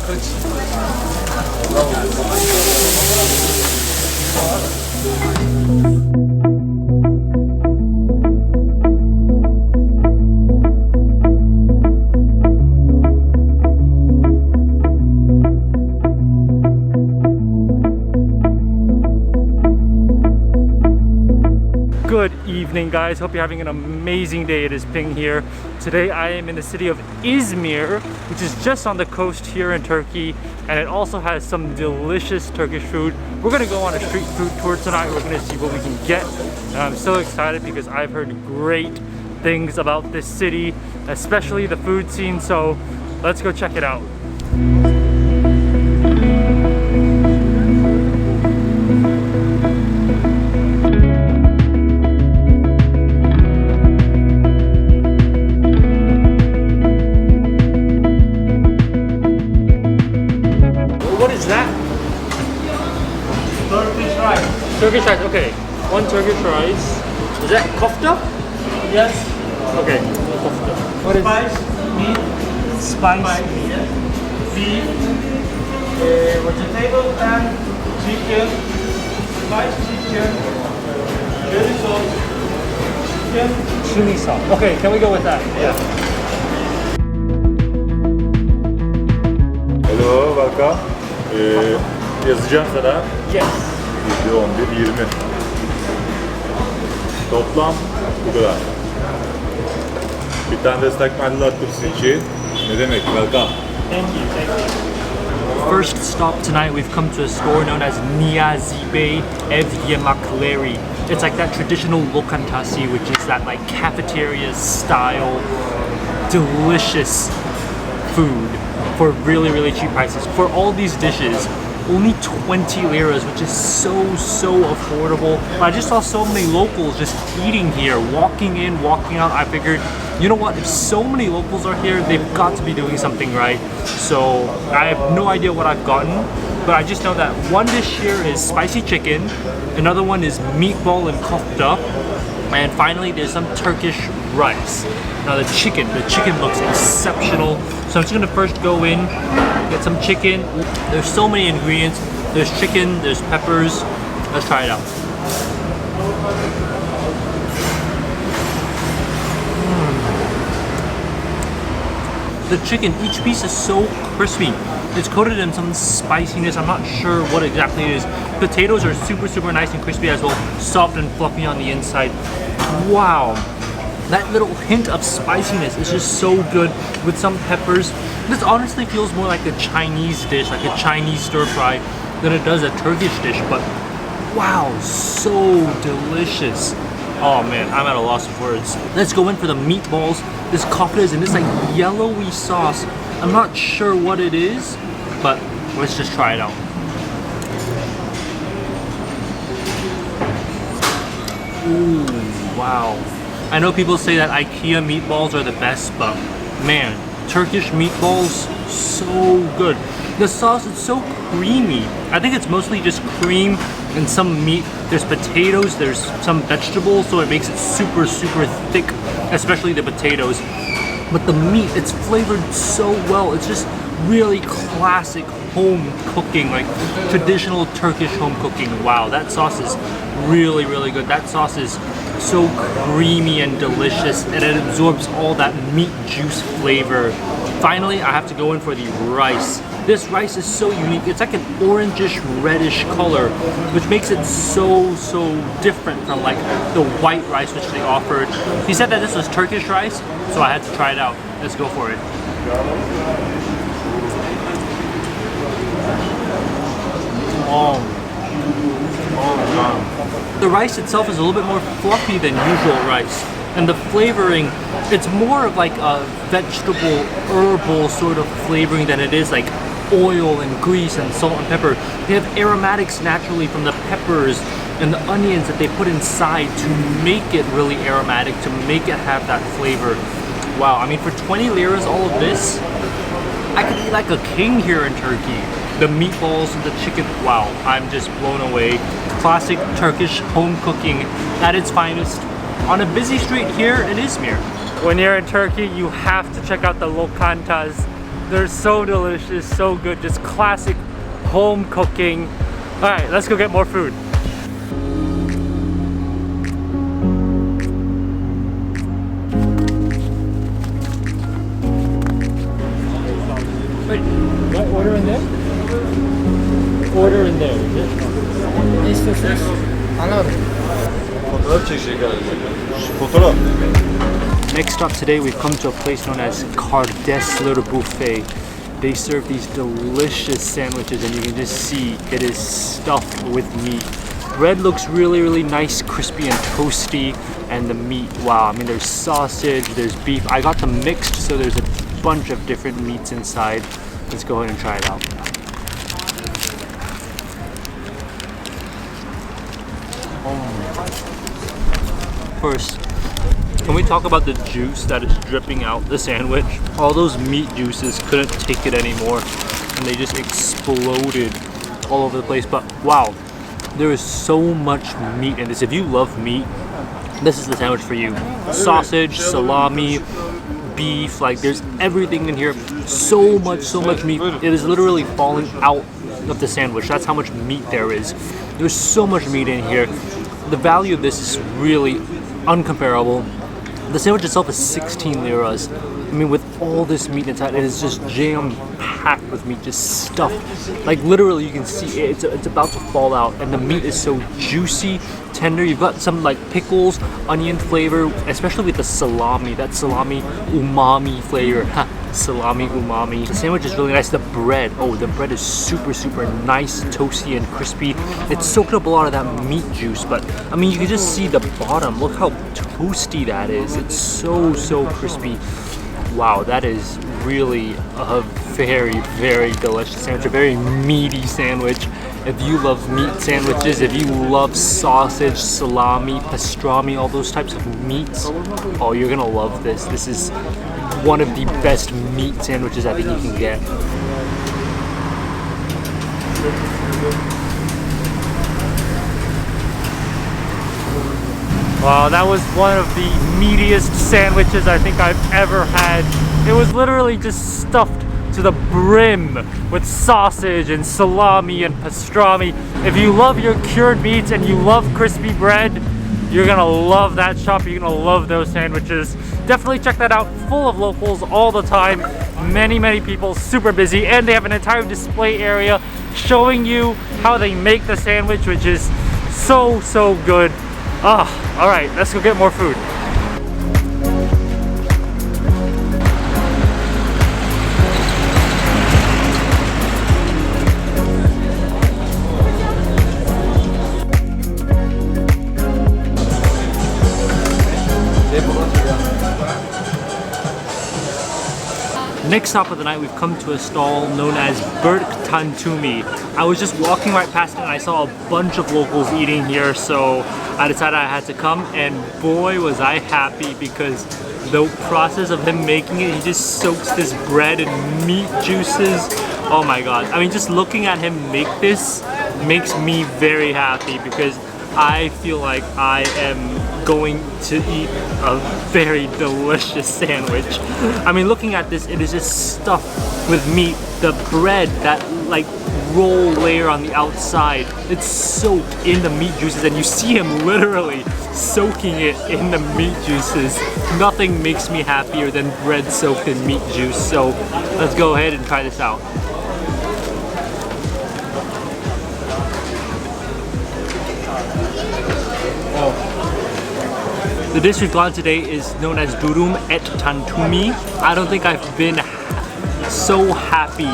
Good evening, guys. Hope you're having an amazing day. It is Ping here. Today I am in the city of Izmir, which is just on the coast here in Turkey, and it also has some delicious Turkish food. We're gonna go on a street food tour tonight. We're gonna see what we can get, and I'm so excited because I've heard great things about this city, especially the food scene, so let's go check it out. What is that? Turkish rice. Turkish rice, okay. One Turkish rice. Is that kofta? Yes. Okay, kofta. What is Spice, meat, spice? beef, vegetable and chicken, spice chicken, chili sauce, chicken. Chili sauce. Okay, can we go with that? Yeah. Hello, welcome. Yazacağım sana. Yes. 7, 11, 20. Toplam bu kadar. Bir tane de ıslak mendil attım sizin için. Ne demek? Welcome. Thank you, thank you. First stop tonight, we've come to a store known as Niyazibe Ev Yemekleri. It's like that traditional lokantasi, which is that like cafeteria style, delicious food for really, really cheap prices. For all these dishes, only 20 liras, which is so affordable. I just saw so many locals just eating here, walking in, walking out. I figured, you know what, if so many locals are here, they've got to be doing something right. So I have no idea what I've gotten, but I just know that one dish here is spicy chicken, another one is meatball and kofta, and finally there's some Turkish rice. Now the chicken looks exceptional. So I'm just gonna first go in, get some chicken. There's so many ingredients. There's chicken, there's peppers. Let's try it out. The chicken, each piece is so crispy. It's coated in some spiciness. I'm not sure what exactly it is. Potatoes are super nice and crispy as well. Soft and fluffy on the inside. Wow. That little hint of spiciness is just so good with some peppers. This honestly feels more like a Chinese dish, like a Chinese stir fry, than it does a Turkish dish, but wow, so delicious. Oh man, I'm at a loss of words. Let's go in for the meatballs. This kofta is in this like yellowy sauce. I'm not sure what it is, but let's just try it out. Ooh, wow. I know people say that IKEA meatballs are the best, but man, Turkish meatballs, so good. The sauce is so creamy. I think it's mostly just cream and some meat. There's potatoes, there's some vegetables, so it makes it super thick, especially the potatoes. But the meat, it's flavored so well. It's just really classic home cooking, like traditional Turkish home cooking. Wow, that sauce is really good. That sauce is so creamy and delicious, and it absorbs all that meat juice flavor. Finally, I have to go in for the rice. This rice is so unique. It's like an orangish reddish color, which makes it so different from like the white rice which they offered. He said that this was Turkish rice, so I had to try it out. Let's go for it. Oh God. The rice itself is a little bit more fluffy than usual rice, and the flavoring, it's more of like a vegetable, herbal sort of flavoring than it is like oil and grease and salt and pepper. They have aromatics naturally from the peppers and the onions that they put inside to make it really aromatic, to make it have that flavor. Wow, I mean for 20 liras, all of this, I could eat like a king here in Turkey. The meatballs and the chicken, wow, I'm just blown away. Classic Turkish home cooking at its finest on a busy street here in Izmir. When you're in Turkey, you have to check out the lokantas. They're so delicious, so good, just classic home cooking. All right, let's go get more food. Wait, what order in there? Order in there, is it? Ne istiyorsunuz? Anlamadım. Fotoğraf çekecek galiba. Fotoğraf. Next up today, we've come to a place known as Kardesler Buffet. They serve these delicious sandwiches, and you can just see it is stuffed with meat. Bread looks really, really nice, crispy and toasty, and the meat, wow, I mean there's sausage, there's beef. I got them mixed, so there's a bunch of different meats inside. Let's go ahead and try it out. First, can we talk about the juice that is dripping out the sandwich? All those meat juices couldn't take it anymore, and they just exploded all over the place. But wow, there is so much meat in this. If you love meat, this is the sandwich for you. Sausage, salami, beef, like there's everything in here. So much meat. It is literally falling out of the sandwich. That's how much meat there is. There's so much meat in here. The value of this is really uncomparable. The sandwich itself is 16 liras. I mean, with all this meat inside, it is just jam-packed with meat, just stuffed. Like literally, you can see it's about to fall out, and the meat is so juicy, tender. You've got some like pickles, onion flavor, especially with the salami. That salami umami flavor. Salami umami. The sandwich is really nice. The bread, oh, the bread is super nice, toasty and crispy. It's soaked up a lot of that meat juice, but I mean, you can just see the bottom. Look how toasty that is. It's so crispy. Wow, that is really a very delicious sandwich, a very meaty sandwich. If you love meat sandwiches, if you love sausage, salami, pastrami, all those types of meats, oh, you're gonna love this. This is one of the best meat sandwiches I think you can get. Wow, that was one of the meatiest sandwiches I think I've ever had. It was literally just stuffed to the brim with sausage and salami and pastrami. If you love your cured meats and you love crispy bread, you're gonna love that shop. You're gonna love those sandwiches. Definitely check that out. Full of locals all the time. Many people, super busy, and they have an entire display area showing you how they make the sandwich, which is so good. All right, let's go get more food. Next stop of the night, we've come to a stall known as Tantuni. I was just walking right past it and I saw a bunch of locals eating here, so I decided I had to come, and boy was I happy, because the process of him making it, he just soaks this bread in meat juices. Oh my god. I mean, just looking at him make this makes me very happy, because I feel like I am going to eat a very delicious sandwich. I mean, looking at this, it is just stuffed with meat. The bread, that like roll layer on the outside, it's soaked in the meat juices, and you see him literally soaking it in the meat juices. Nothing makes me happier than bread soaked in meat juice, so let's go ahead and try this out. The dish we've gone today is known as durum et tantuni. I don't think I've been so happy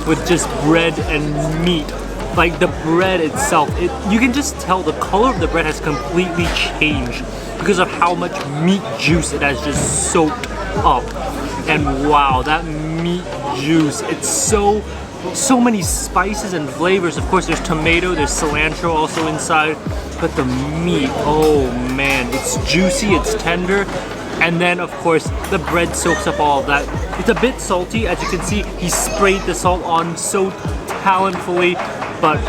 with just bread and meat. Like the bread itself, you can just tell the color of the bread has completely changed because of how much meat juice it has just soaked up. And wow, that meat juice, it's so many spices and flavors. Of course, there's tomato, there's cilantro also inside, but the meat, oh man, it's juicy, it's tender, and then of course the bread soaks up all of that. It's a bit salty, as you can see. He sprayed the salt on so talentfully, but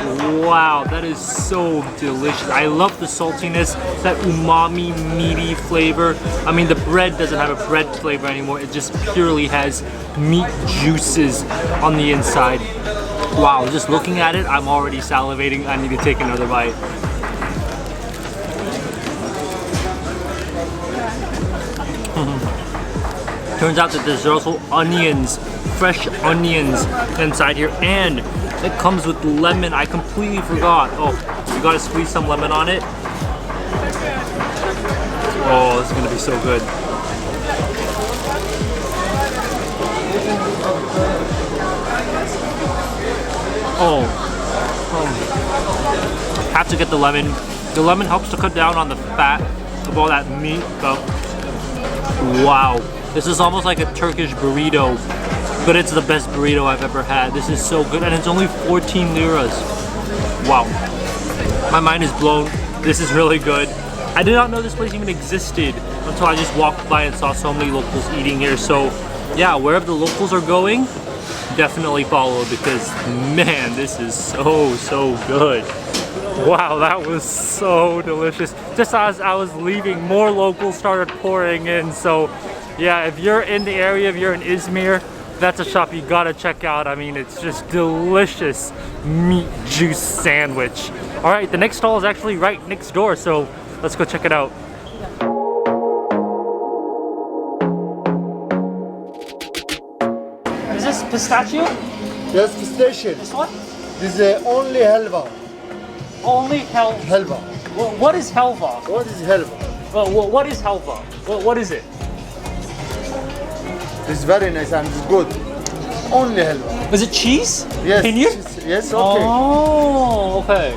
wow, that is so delicious. I love the saltiness, that umami, meaty flavor. I mean, the bread doesn't have a bread flavor anymore. It just purely has meat juices on the inside. Wow, just looking at it, I'm already salivating. I need to take another bite. Turns out that there's also onions, fresh onions inside here, and it comes with lemon. I completely forgot. Oh, you gotta squeeze some lemon on it. Oh, this is gonna be so good. Oh, have to get the lemon. The lemon helps to cut down on the fat of all that meat. But wow, this is almost like a Turkish burrito, but it's the best burrito I've ever had. This is so good, and it's only 14 liras. Wow, my mind is blown. This is really good. I did not know this place even existed until I just walked by and saw so many locals eating here. So yeah, wherever the locals are going, definitely follow, because man, this is so good. Wow, that was so delicious. Just as I was leaving, more locals started pouring in. So yeah, if you're in the area, if you're in Izmir, that's a shop you gotta check out. I mean, it's just delicious meat juice sandwich. All right, the next stall is actually right next door, so let's go check it out. Is this pistachio? Yes, pistachio. This one? This is only halva. Only helva. Halva. What is helva? What is halva? What is helva? What is it? This is very nice and it's good. Only halva. Is it cheese? Yes. Peanut? Yes. Okay. Oh, okay.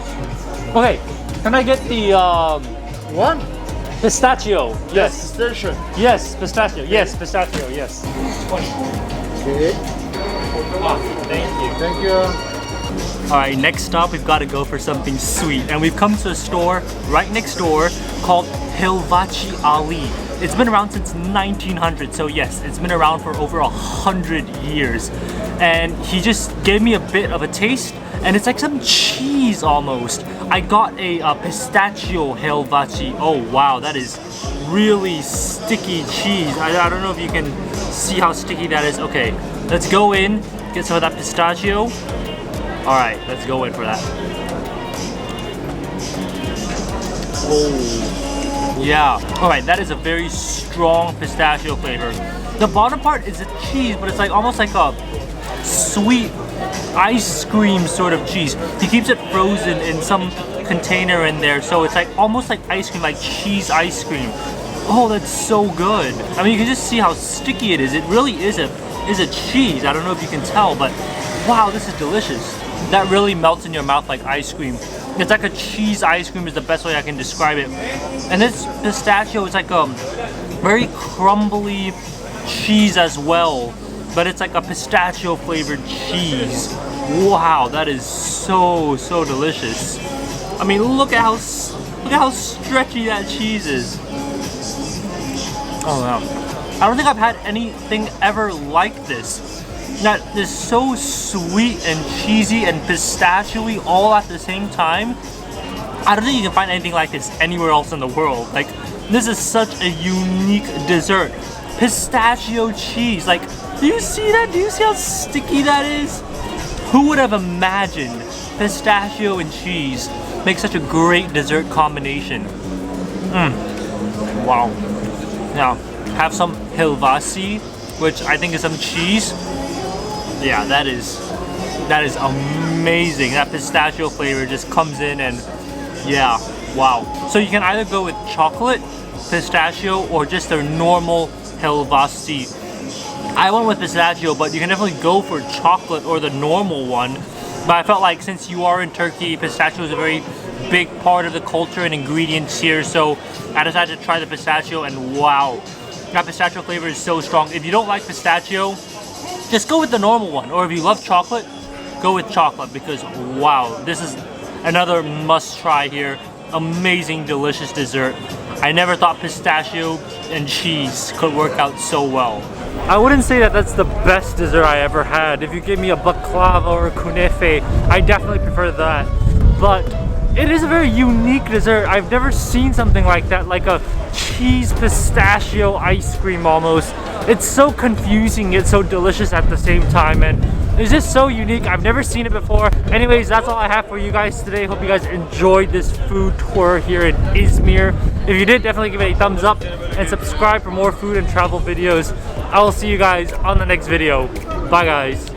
Okay. Can I get the One. pistachio? Yes. Pistachio. Yes, pistachio. Yes, pistachio. Yes. Okay. Thank you. Thank you. All right, next stop, we've got to go for something sweet. And we've come to a store right next door called Helvaci Ali. It's been around since 1900, so yes, it's been around for over 100 years. And he just gave me a bit of a taste, and it's like some cheese almost. I got a pistachio helvaci. Oh wow, that is really sticky cheese. I don't know if you can see how sticky that is. Okay, let's go in, get some of that pistachio. All right, let's go in for that. Oh, yeah. All right, that is a very strong pistachio flavor. The bottom part is a cheese, but it's like almost like a sweet ice cream sort of cheese. He keeps it frozen in some container in there, so it's like almost like ice cream, like cheese ice cream. Oh, that's so good. I mean, you can just see how sticky it is. It really is a cheese. I don't know if you can tell, but wow, this is delicious. That really melts in your mouth like ice cream. It's like a cheese ice cream is the best way I can describe it. And this pistachio is like a very crumbly cheese as well, but it's like a pistachio flavored cheese. Wow, that is so delicious. I mean, look at how stretchy that cheese is. Oh wow. I don't think I've had anything ever like this. That is so sweet and cheesy and pistachio-y all at the same time. I don't think you can find anything like this anywhere else in the world. Like, this is such a unique dessert. Pistachio cheese, like, do you see that? Do you see how sticky that is? Who would have imagined pistachio and cheese make such a great dessert combination? Wow. Now, have some helvasi, which I think is some cheese. Yeah, that is amazing. That pistachio flavor just comes in and yeah, wow. So you can either go with chocolate, pistachio, or just their normal helvasi. I went with pistachio, but you can definitely go for chocolate or the normal one. But I felt like since you are in Turkey, pistachio is a very big part of the culture and ingredients here, so I decided to try the pistachio, and wow, that pistachio flavor is so strong. If you don't like pistachio, just go with the normal one, or if you love chocolate, go with chocolate, because wow, this is another must try here. Amazing, delicious dessert. I never thought pistachio and cheese could work out so well. I wouldn't say that that's the best dessert I ever had. If you give me a baklava or a kunefe, I definitely prefer that. But it is a very unique dessert. I've never seen something like that, like a cheese pistachio ice cream almost. It's so confusing, it's so delicious at the same time, and it's just so unique. I've never seen it before. Anyways, that's all I have for you guys today. Hope you guys enjoyed this food tour here in Izmir. If you did, definitely give it a thumbs up and subscribe for more food and travel videos. I will see you guys on the next video. Bye guys.